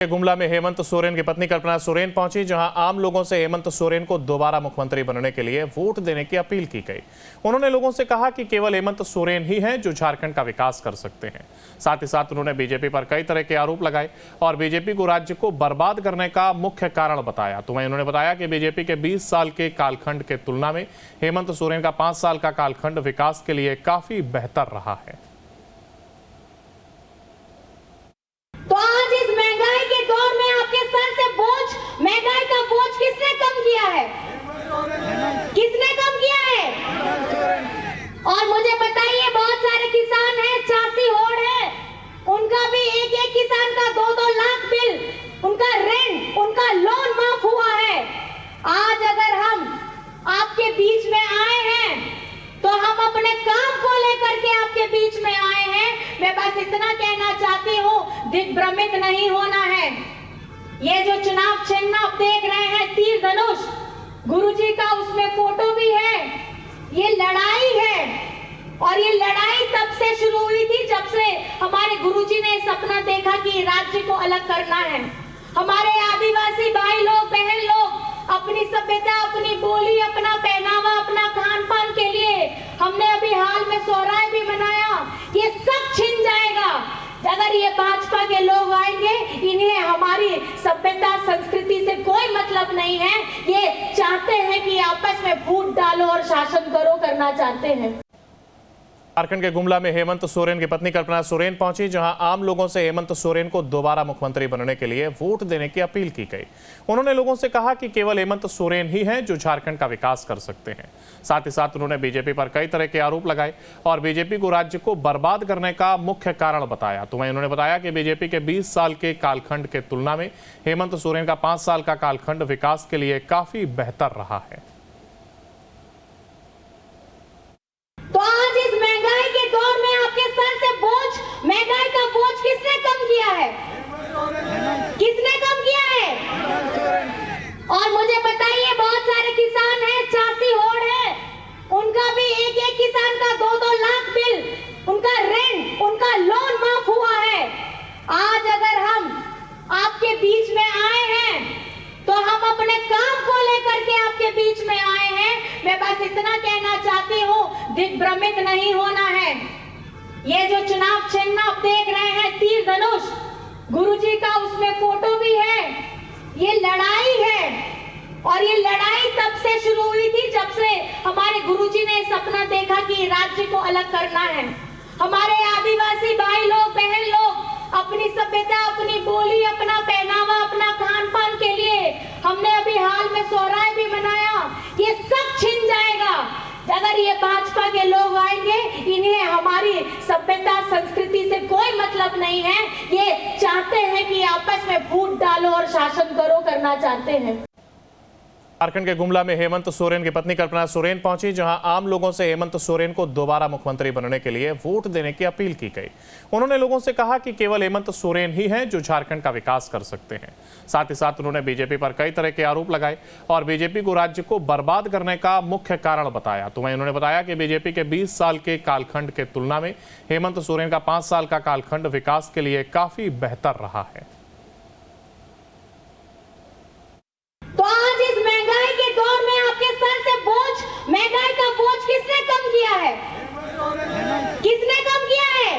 गुमला में हेमंत सोरेन की पत्नी कल्पना सोरेन पहुंची, जहां आम लोगों से हेमंत सोरेन को दोबारा मुख्यमंत्री बनने के लिए वोट देने की अपील की गई। उन्होंने लोगों से कहा कि केवल हेमंत सोरेन ही हैं जो झारखंड का विकास कर सकते हैं। साथ ही साथ उन्होंने बीजेपी पर कई तरह के आरोप लगाए और बीजेपी को राज्य को बर्बाद करने का मुख्य कारण बताया। तो वहीं उन्होंने बताया कि बीजेपी के 20 साल के कालखंड के तुलना में हेमंत सोरेन का 5 साल का कालखंड विकास के लिए काफी बेहतर रहा है। महंगाई का बोझ किसने कम किया है? किसने कम किया है? और मुझे बताइए, बहुत सारे किसान हैं, 86 होड़ है, उनका भी एक एक किसान का 2-2 लाख बिल, उनका रेंट, उनका लोन माफ हुआ है। आज अगर हम आपके बीच में आए हैं तो हम अपने काम को लेकर के आपके बीच में आए हैं। मैं बस इतना कहना चाहती हूँ, दिग्भ्रमित नहीं होना है। ये जो चुनाव चिन्ह आप देख रहे हैं, तीर धनुष, गुरुजी का उसमें फोटो भी है। ये लड़ाई है और ये लड़ाई तब से शुरू हुई थी जब से हमारे गुरुजी ने सपना देखा कि राज्य को अलग करना है। हमारे आदिवासी भाई लोग, बहन लोग अपनी सभ्यता, अपनी बोली, अपना पहनावा, अपना खान पान के लिए हमने अभी हाल में सोहराय भी मनाया। ये सब छिन जाएगा अगर ये भाजपा के लोग आएंगे। इन्हें हमारी सभ्यता, संस्कृति से कोई मतलब नहीं है। ये चाहते हैं कि आपस में फूट डालो और शासन करो, करना चाहते हैं। झारखंड के गुमला में हेमंत सोरेन की पत्नी कल्पना सोरेन पहुंची, जहां आम लोगों से हेमंत सोरेन को दोबारा मुख्यमंत्री बनने के लिए वोट देने की अपील की गई। उन्होंने लोगों से कहा कि केवल हेमंत सोरेन ही हैं जो झारखंड का विकास कर सकते हैं। साथ ही साथ उन्होंने बीजेपी पर कई तरह के आरोप लगाए और बीजेपी को राज्य को बर्बाद करने का मुख्य कारण बताया। तो वहीं उन्होंने बताया कि बीजेपी के 20 साल के कालखंड के तुलना में हेमंत सोरेन का 5 साल का कालखंड विकास के लिए काफी बेहतर रहा है। महंगाई का बोझ किसने कम किया है? किसने कम किया है? और मुझे बताइए, बहुत सारे किसान हैं, 86 होड़ है, उनका भी एक एक किसान का 2-2 लाख बिल, उनका रेंट, उनका लोन माफ हुआ है। आज अगर हम आपके बीच में आए हैं तो हम अपने काम को लेकर के आपके बीच में आए हैं। मैं बस इतना कहना चाहती हूँ, दिग्भ्रमित नहीं होना है। ये जो चुनाव चिन्ह आप देख रहे हैं, तीर धनुष, गुरुजी का उसमें फोटो भी है। ये लड़ाई है और ये लड़ाई तब से शुरू हुई थी जब से हमारे गुरुजी ने सपना देखा कि राज्य को अलग करना है। हमारे आदिवासी भाई लोग, बहन लोग अपनी सभ्यता, अपनी बोली, अपना पहनावा, अपना खान पान के लिए हमने अभी हाल में सोहराय भी मनाया। ये सब छिन जाएगा अगर ये भाजपा के लोग आएंगे। इन्हें हमारी सभ्यता, संस्कृति से कोई मतलब नहीं है। ये चाहते हैं कि आपस में फूट डालो और शासन करो, करना चाहते हैं। झारखंड के गुमला में हेमंत सोरेन की पत्नी कल्पना सोरेन पहुंची, जहां आम लोगों से हेमंत सोरेन को दोबारा मुख्यमंत्री बनने के लिए वोट देने की अपील की गई। उन्होंने लोगों से कहा कि केवल हेमंत सोरेन ही हैं जो झारखंड का विकास कर सकते हैं। साथ ही साथ उन्होंने बीजेपी पर कई तरह के आरोप लगाए और बीजेपी को राज्य को बर्बाद करने का मुख्य कारण बताया। तो वहीं उन्होंने बताया कि बीजेपी के 20 साल के कालखंड के तुलना में हेमंत सोरेन का 5 साल का कालखंड विकास के लिए काफी बेहतर रहा है। महंगाई का बोझ किसने कम किया है? किसने कम किया है?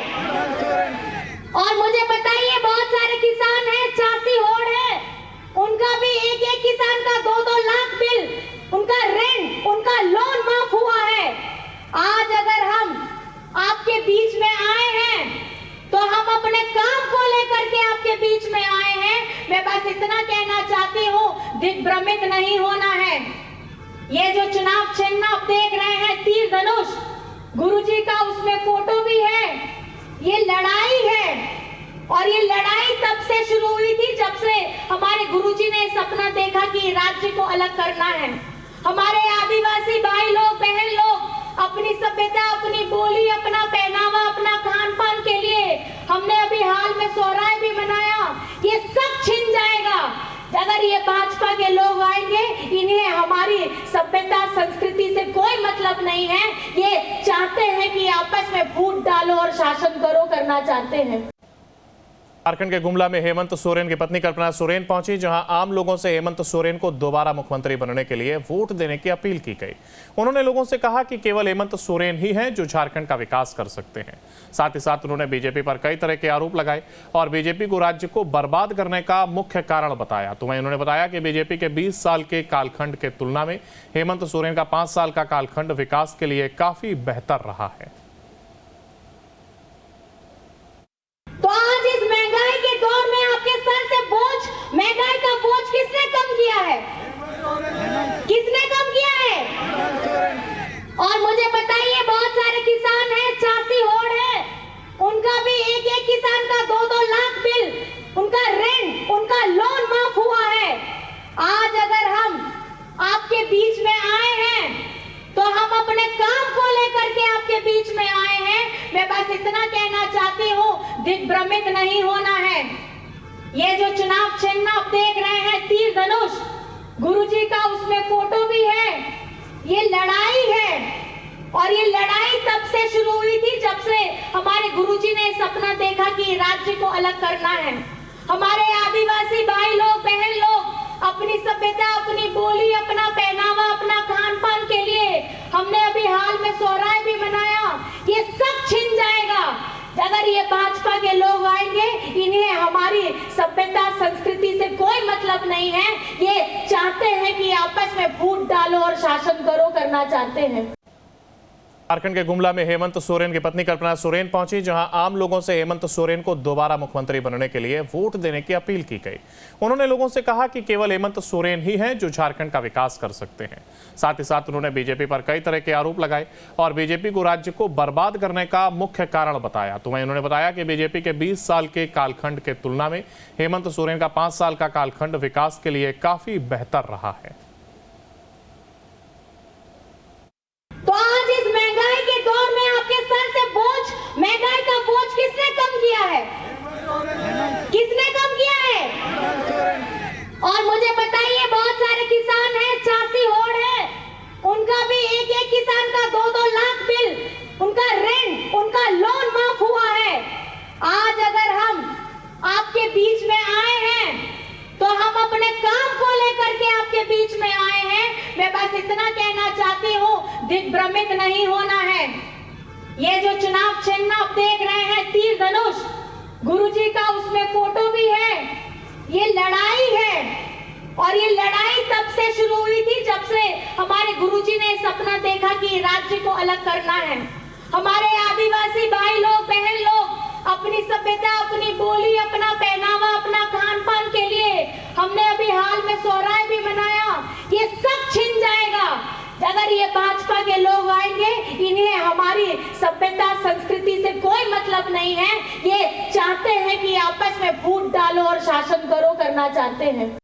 और मुझे बताइए, बहुत सारे किसान हैं, 86 होड़ है, उनका भी एक एक किसान का 2-2 लाख बिल, उनका रेंट, उनका लोन माफ हुआ है। आज अगर हम आपके बीच में आए हैं तो हम अपने काम को लेकर के आपके बीच में आए हैं। मैं बस इतना कहना चाहती हूँ, दिग्भ्रमित नहीं होना है। ये जो चुनाव चिन्ह आप देख रहे हैं, तीर धनुष, गुरुजी का उसमें फोटो भी है। ये लड़ाई है और ये लड़ाई तब से शुरू हुई थी जब से हमारे गुरुजी ने सपना देखा कि राज्य को अलग करना है। हमारे आदिवासी भाई लोग, बहन लोग अपनी सभ्यता, अपनी बोली, अपना पहनावा, अपना खान पान के लिए हमने अभी हाल में सोहराय भी मनाया। ये सब छिन जाएगा अगर ये भाजपा के लोग आएंगे। इन्हें हमारी सभ्यता, संस्कृति से कोई मतलब नहीं है। ये चाहते हैं कि आपस में फूट डालो और शासन करो, करना चाहते हैं। झारखंड के गुमला में हेमंत सोरेन की पत्नी कल्पना सोरेन पहुंची, जहां आम लोगों से हेमंत सोरेन को दोबारा मुख्यमंत्री बनने के लिए वोट देने की अपील की गई। उन्होंने लोगों से कहा कि केवल हेमंत सोरेन ही हैं जो झारखंड का विकास कर सकते हैं। साथ ही साथ उन्होंने बीजेपी पर कई तरह के आरोप लगाए और बीजेपी को राज्य को बर्बाद करने का मुख्य कारण बताया। तो वहीं उन्होंने बताया कि बीजेपी के 20 साल के कालखंड के तुलना में हेमंत सोरेन का 5 साल का कालखंड विकास के लिए काफी बेहतर रहा है। तो आज इस महंगाई के दौर में आपके सर से बोझ, महंगाई का बोझ किसने कम किया है? किसने कम किया है? और मुझे बताइए, बहुत सारे किसान हैं, चासी होड़ है, उनका भी एक किसान का 2-2 लाख बिल, उनका रेंट, उनका लोन माफ हुआ है। आज अगर हम आपके बीच में आए हैं तो हम अपने काम को लेकर के आपके बीच में आए हैं। मैं बस इतना कहना चाहती हूँ, दिग्भ्रमित नहीं होना है। ये जो चुनाव चिन्ह आप देख रहे हैं, तीर धनुष, गुरुजी का उसमें फोटो भी है। ये लड़ाई है और ये लड़ाई तब से शुरू हुई थी जब से हमारे गुरुजी ने सपना देखा कि राज्य को अलग करना है। हमारे आदिवासी भाई लोग, बहन लोग अपनी सभ्यता, अपनी बोली, अपना पहनावा, अपना खान पान के लिए हमने अभी हाल में सोहराय भी मनाया। ये सब छिन जाएगा अगर ये भाजपा के लोग आएंगे। इन्हें हमारी सभ्यता, संस्कृति से कोई मतलब नहीं है। ये चाहते हैं कि आपस में फूट डालो और शासन करो, करना चाहते हैं। झारखंड के गुमला में हेमंत सोरेन की पत्नी कल्पना सोरेन पहुंची, जहां आम लोगों से हेमंत सोरेन को दोबारा मुख्यमंत्री बनने के लिए वोट देने की अपील की गई। उन्होंने लोगों से कहा कि केवल हेमंत सोरेन ही हैं जो झारखंड का विकास कर सकते हैं। साथ ही साथ उन्होंने बीजेपी पर कई तरह के आरोप लगाए और बीजेपी को राज्य को बर्बाद करने का मुख्य कारण बताया। तो वहीं उन्होंने बताया कि बीजेपी के 20 साल के कालखंड के तुलना में हेमंत सोरेन का 5 साल का कालखंड विकास के लिए काफी बेहतर रहा है। तो आज इस महंगाई के दौर में आपके सर से बोझ, महंगाई का बोझ किसने कम किया है? किसने कम किया है? और मुझे बताइए, बहुत सारे किसान हैं, चासी होड़ है, उनका भी एक किसान का 2-2 लाख बिल, उनका रेंट, उनका लोन माफ हुआ है। आज अगर हम आपके बीच में आए हैं तो हम अपने काम को लेकर के आपके बीच में आए हैं। मैं बस इतना कहना चाहती हूँ, दिग्भ्रमित नहीं होना है। ये जो चुनाव चिन्ह आप देख रहे हैं, तीर धनुष, गुरुजी का उसमें फोटो भी है। ये लड़ाई है और ये लड़ाई तब से शुरू हुई थी जब से हमारे गुरुजी ने सपना देखा कि राज्य को अलग करना है। हमारे आदिवासी भाई लोग, बहन लोग अपनी सभ्यता, अपनी बोली, अपना पहनावा, अपना खान पान के लिए हमने अभी हाल में सोहराय भी मनाया। ये सब छिन जाएगा अगर ये भाजपा के लोग आएंगे। इन्हें हमारी सभ्यता, संस्कृति से कोई मतलब नहीं है। ये चाहते हैं कि आपस में फूट डालो और शासन करो, करना चाहते हैं।